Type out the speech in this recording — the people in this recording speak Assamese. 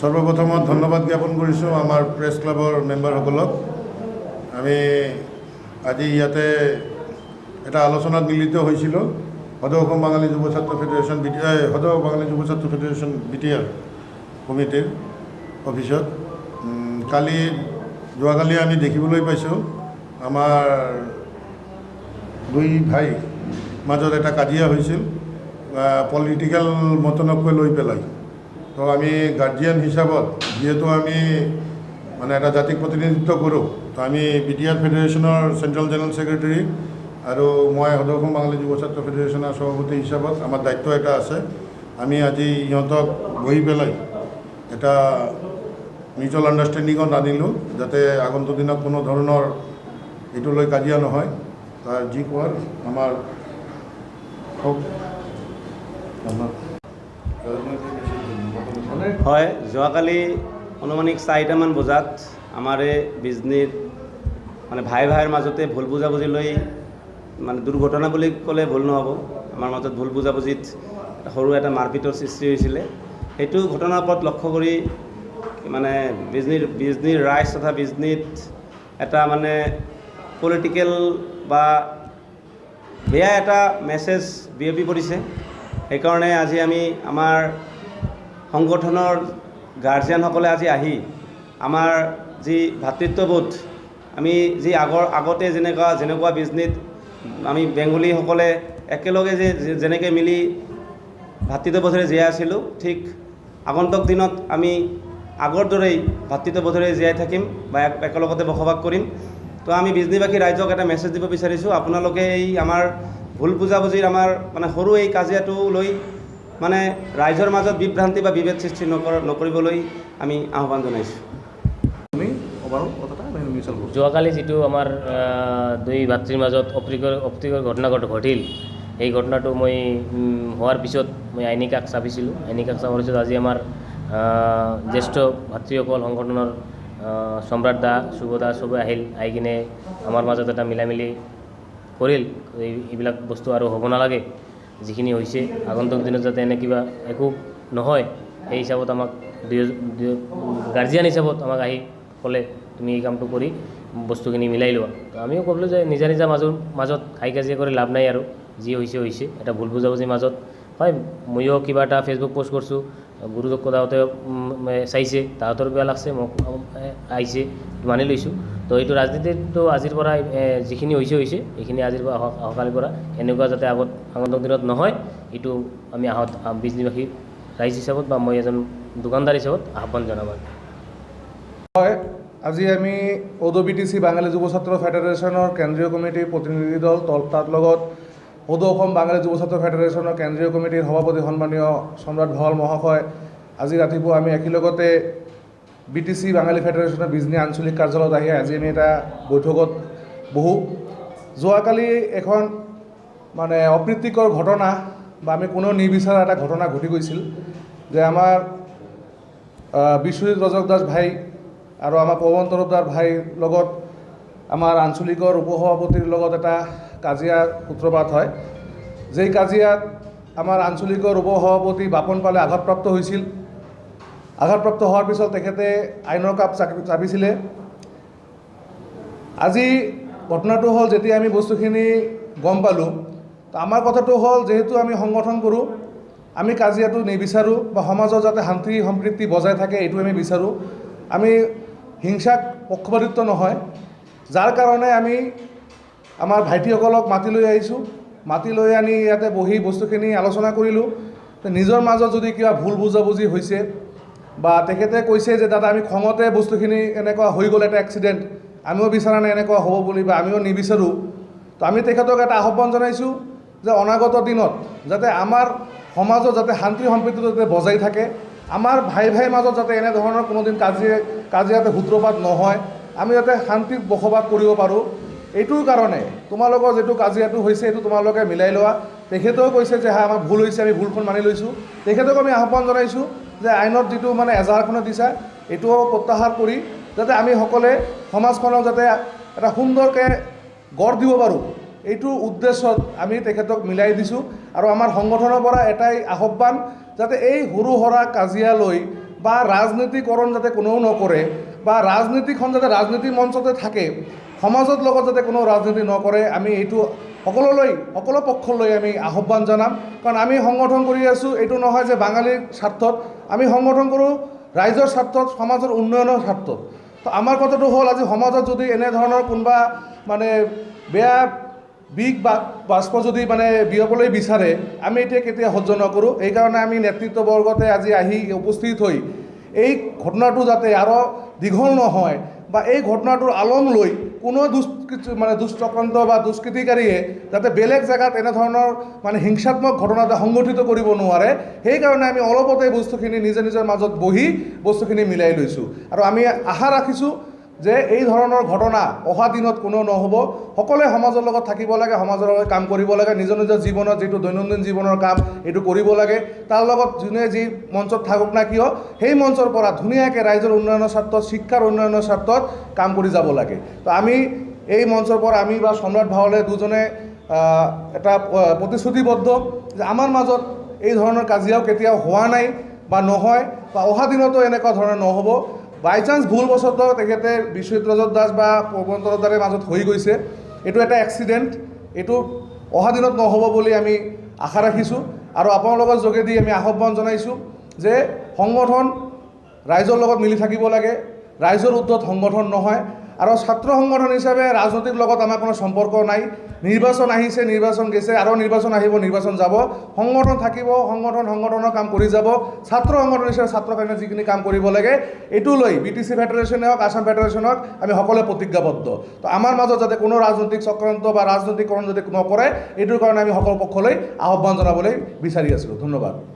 সৰ্বপ্ৰথমত ধন্যবাদ জ্ঞাপন কৰিছোঁ আমাৰ প্ৰেছ ক্লাবৰ মেম্বাৰসকলক। আমি আজি ইয়াতে এটা আলোচনাত মিলিত হৈছিলোঁ সদৌ অসম বাঙালী যুৱ ছাত্ৰ ফেডাৰেশ্যন সদৌ বাঙালী যুৱ ছাত্ৰ ফেডাৰেশ্যন BTR কমিটিৰ অফিচত। যোৱাকালি আমি দেখিবলৈ পাইছোঁ আমাৰ দুই ভাই মাজত এটা কাজিয়া হৈছিল পলিটিকেল মতনকৈ লৈ পেলাই। তো আমি গাৰ্জিয়ান হিচাপত যিহেতু আমি মানে এটা জাতিক প্ৰতিনিধিত্ব কৰোঁ, তো আমি BTR ফেডাৰেশ্যনৰ চেণ্ট্ৰেল জেনেৰেল ছেক্ৰেটাৰী আৰু মই সদৌ অসম বাঙালী যুৱ ছাত্ৰ ফেডাৰেশ্যনৰ সভাপতি হিচাপত আমাৰ দায়িত্ব এটা আছে। আমি আজি ইহঁতক বহি পেলাই এটা মিউচুৱেল আণ্ডাৰষ্টেণ্ডিঙত আনিলোঁ যাতে আগন্তুক দিনত কোনো ধৰণৰ এইটো লৈ কাজিয়া নহয়। তাৰ যি কোৱাৰ আমাৰ হয়, যোৱাকালি আনুমানিক 4টামান বজাত আমাৰ এই বিজনীৰ মানে ভাই ভাইৰ মাজতে ভুল বুজাবুজি লৈ মানে দুৰ্ঘটনা বুলি ক'লে ভুল নহ'ব, আমাৰ মাজত ভুল বুজাবুজিত সৰু এটা মাৰপিটৰ সৃষ্টি হৈছিলে। সেইটো ঘটনাৰ ওপৰত লক্ষ্য কৰি মানে বিজনীৰ ৰাইজ তথা বিজনীত এটা মানে পলিটিকেল বা বেয়া এটা মেছেজ বিয়পি পৰিছে। সেইকাৰণে আজি আমি আমাৰ সংগঠনৰ গাৰ্জিয়ানসকলে আজি আহি আমাৰ যি ভাতৃত্ববোধ, আমি যি আগতে যেনেকুৱা বিজনীত আমি বেংগলীসকলে একেলগে যেনেকৈ মিলি ভাতৃত্ববোধেৰে জীয়াই আছিলোঁ, ঠিক আগন্তুক দিনত আমি আগৰ দৰেই ভাতৃত্ববোধেৰে জীয়াই থাকিম বা একেলগতে বসবাস কৰিম। তো আমি বিজনীবাসী ৰাইজক এটা মেছেজ দিব বিচাৰিছোঁ, আপোনালোকে এই আমাৰ ভুল বুজাবুজিৰ আমাৰ মানে সৰু এই কাজিয়াটো লৈ মানে ৰাইজৰ মাজত বিভ্ৰান্তি বা বিভেদ সৃষ্টি নকৰিবলৈ আমি আহ্বান জনাইছোঁ। যোৱাকালি যিটো আমাৰ দুই ভাতৃৰ মাজত অপ্ৰীতিকৰ ঘটনা ঘটিল, এই ঘটনাটো মই হোৱাৰ পিছত মই আইনী কাষ চাপিছিলোঁ। আইনী কাষ চাপাৰ পিছত আজি আমাৰ জ্যেষ্ঠ ভাতৃসকল সংগঠনৰ সম্ৰাট দা, শুভ দা চবে আহি কিনে আমাৰ মাজত এটা মিলামিলি কৰিল। এইবিলাক বস্তু আৰু হ'ব নালাগে, যিখিনি হৈছে আগন্তুক দিনত যাতে এনে কিবা একো নহয়, সেই হিচাপত আমাক গাৰ্জিয়ান হিচাপত আমাক আহি ক'লে তুমি এই কামটো কৰি বস্তুখিনি মিলাই লোৱা। তো আমিও ক'লোঁ যে নিজা মাজত হাই কাজিয়া কৰি লাভ নাই, আৰু যি হৈছে এটা ভুল বুজাবুজিৰ মাজত হয়। ময়ো কিবা এটা ফেচবুক পোষ্ট কৰিছোঁ, গুৰুজক তাহঁতে চাইছে, তাহাঁতৰ বেয়া লাগছে, মোক আহিছে, মানি লৈছোঁ। তো এইটো ৰাজনীতিটো আজিৰ পৰা যিখিনি হৈছে এইখিনি আজিৰ পৰা অহাকালিৰ পৰা এনেকুৱা যাতে আগন্তুক দিনত নহয়, এইটো আমি বিজনীবাসী ৰাইজ হিচাপত বা মই এজন দোকানদাৰ হিচাপত আহ্বান জনাম। হয়, আজি আমি OWBTC বাঙালী যুৱ ছাত্ৰ ফেডাৰেশ্যনৰ কেন্দ্ৰীয় কমিটিৰ প্ৰতিনিধি দল তাৰ লগত সদৌ অসম বাঙালী যুৱ ছাত্ৰ ফেডাৰেশ্যনৰ কেন্দ্ৰীয় কমিটিৰ সভাপতি সন্মানীয় সম্ৰাট ভঁৰাল মহাশয়, আজি ৰাতিপুৱা আমি একেলগতে BTC বাঙালী ফেডাৰেশ্যনৰ বিজনী আঞ্চলিক কাৰ্যালয়ত আহি আজি আমি এটা বৈঠকত বহোঁ। যোৱাকালি এখন মানে অপ্ৰীতিকৰ ঘটনা বা আমি কোনেও নিবিচাৰা এটা ঘটনা ঘটি গৈছিল যে আমাৰ বিশ্বজিৎ ৰজক দাস ভাই আৰু আমাৰ পৱন তৰফদাৰ ভাইৰ লগত আমাৰ আঞ্চলিকৰ উপসভাপতিৰ লগত এটা কাজিয়াৰ সূত্ৰপাত হয়। যেই কাজিয়াত আমাৰ আঞ্চলিকৰ উপসভাপতি বাপন পালে আঘাতপ্ৰাপ্ত হৈছিল। আঘাতপ্ৰাপ্ত হোৱাৰ পিছত তেখেতে আইনৰ কাপ চাপিছিলে। আজি ঘটনাটো হ'ল যেতিয়া আমি বস্তুখিনি গম পালোঁ, তো আমাৰ কথাটো হ'ল যিহেতু আমি সংগঠন কৰোঁ, আমি কাজিয়াটো নিবিচাৰোঁ বা সমাজত যাতে শান্তি সম্প্ৰীতি বজাই থাকে এইটো আমি বিচাৰোঁ। আমি হিংসাক পক্ষপাতিত্ব নহয়, যাৰ কাৰণে আমি আমাৰ ভাইটিসকলক মাতি লৈ আহিছোঁ। মাতি লৈ আনি ইয়াতে বহি বস্তুখিনি আলোচনা কৰিলোঁ। নিজৰ মাজত যদি কিবা ভুল বুজাবুজি হৈছে বা তেখেতে কৈছে যে দাদা আমি খঙতে বস্তুখিনি এনেকুৱা হৈ গ'ল, এটা এক্সিডেণ্ট, আমিও বিচৰা নাই এনেকুৱা হ'ব বুলি বা আমিও নিবিচাৰোঁ। তো আমি তেখেতক এটা আহ্বান জনাইছোঁ যে অনাগত দিনত যাতে আমাৰ সমাজত যাতে শান্তি সম্প্ৰীতি যাতে বজাই থাকে, আমাৰ ভাই মাজত যাতে এনেধৰণৰ কোনোদিন কাজিয়াতে সূত্ৰপাত নহয়, আমি যাতে শান্তিত বসবাস কৰিব পাৰোঁ। এইটোৰ কাৰণে তোমালোকৰ যিটো কাজিয়াটো হৈছে এইটো তোমালোকে মিলাই লোৱা। তেখেতেও কৈছে যে আমাৰ ভুল হৈছে, আমি ভুলখন মানি লৈছোঁ। তেখেতক আমি আহ্বান জনাইছোঁ যে আইনত যিটো মানে এজাহাৰখনত দিছা এইটোও প্ৰত্যাহাৰ কৰি যাতে আমি সকলে সমাজখনক যাতে এটা সুন্দৰকৈ গঢ় দিব পাৰোঁ, এইটো উদ্দেশ্যত আমি তেখেতক মিলাই দিছোঁ। আৰু আমাৰ সংগঠনৰ পৰা এটাই আহ্বান যাতে এই সৰু সৰা কাজিয়া লৈ বা ৰাজনীতিকৰণ যাতে কোনেও নকৰে বা ৰাজনীতিখন যাতে ৰাজনীতিৰ মঞ্চতে থাকে, সমাজৰ লগত যাতে কোনো ৰাজনীতি নকৰে, আমি এইটো সকলো পক্ষলৈ আমি আহ্বান জনাম। কাৰণ আমি সংগঠন কৰি আছোঁ, এইটো নহয় যে বাঙালীৰ স্বাৰ্থত, আমি সংগঠন কৰোঁ ৰাইজৰ স্বাৰ্থত, সমাজৰ উন্নয়নৰ স্বাৰ্থত। তো আমাৰ কথাটো হ'ল, আজি সমাজত যদি এনেধৰণৰ কোনোবা মানে বেয়া বাষ্প যদি মানে বিয়পলৈ বিচাৰে, আমি এতিয়া কেতিয়া সহ্য নকৰোঁ। এইকাৰণে আমি নেতৃত্ববৰ্গতে আজি আহি উপস্থিত হৈ এই ঘটনাটো যাতে আৰু দীঘল নহয় বা এই ঘটনাটোৰ আলম লৈ কোনো দুষ্চক্ৰান্ত বা দুষ্কৃতিকাৰীয়ে যাতে বেলেগ জেগাত এনেধৰণৰ মানে হিংসাত্মক ঘটনা সংগঠিত কৰিব নোৱাৰে, সেইকাৰণে আমি অলপতে বস্তুখিনি নিজৰ মাজত বহি বস্তুখিনি মিলাই লৈছোঁ। আৰু আমি আশা ৰাখিছোঁ যে এই ধৰণৰ ঘটনা অহা দিনত কোনো নহ'ব। সকলোৱে সমাজৰ লগত থাকিব লাগে, সমাজৰ লগত কাম কৰিব লাগে, নিজৰ জীৱনত যিটো দৈনন্দিন জীৱনৰ কাম এইটো কৰিব লাগে। তাৰ লগত যোনে যি মঞ্চত থাকক না কিয়, সেই মঞ্চৰ পৰা ধুনীয়াকৈ ৰাইজৰ উন্নয়নৰ স্বাৰ্থত, শিক্ষাৰ উন্নয়নৰ স্বাৰ্থত কাম কৰি যাব লাগে। তো আমি এই মঞ্চৰ পৰা আমি বা সম্ৰাট ভাৱলে দুজনে এটা প্ৰতিশ্ৰুতিবদ্ধ যে আমাৰ মাজত এই ধৰণৰ কাজিয়াও কেতিয়াও হোৱা নাই বা নহয়, বা অহা দিনতো এনেকুৱা ধৰণৰ নহ'ব। বাই চান্স ভুলবশতঃ তেখেতে বিশ্বজিৎ ৰজত দাস বা পৱন তৰফদাৰৰ মাজত হৈ গৈছে, এইটো এটা এক্সিডেণ্ট, এইটো অহা দিনত নহ'ব বুলি আমি আশা ৰাখিছোঁ। আৰু আপোনালোকৰ যোগেদি আমি আহ্বান জনাইছোঁ যে সংগঠন ৰাইজৰ লগত মিলি থাকিব লাগে, ৰাইজৰ উৰ্ধত সংগঠন নহয়। আৰু ছাত্ৰ সংগঠন হিচাপে ৰাজনৈতিক লগত আমাৰ কোনো সম্পৰ্ক নাই। নিৰ্বাচন আহিছে, নিৰ্বাচন গৈছে, আৰু নিৰ্বাচন আহিব, নিৰ্বাচন যাব। সংগঠন থাকিব, সংগঠনৰ কাম কৰি যাব। ছাত্ৰ সংগঠন হিচাপে ছাত্ৰৰ কাৰণে যিখিনি কাম কৰিব লাগে, এইটো লৈ BTC ফেডাৰেশ্যনে হওক, আছাম ফেডাৰেশ্যন হওক, আমি সকলোৱে প্ৰতিজ্ঞাবদ্ধ। তো আমাৰ মাজত যাতে কোনো ৰাজনৈতিক চক্ৰান্ত বা ৰাজনৈতিকৰণ যাতে নকৰে, এইটোৰ কাৰণে আমি সকলো পক্ষলৈ আহ্বান জনাবলৈ বিচাৰি আছিলোঁ। ধন্যবাদ।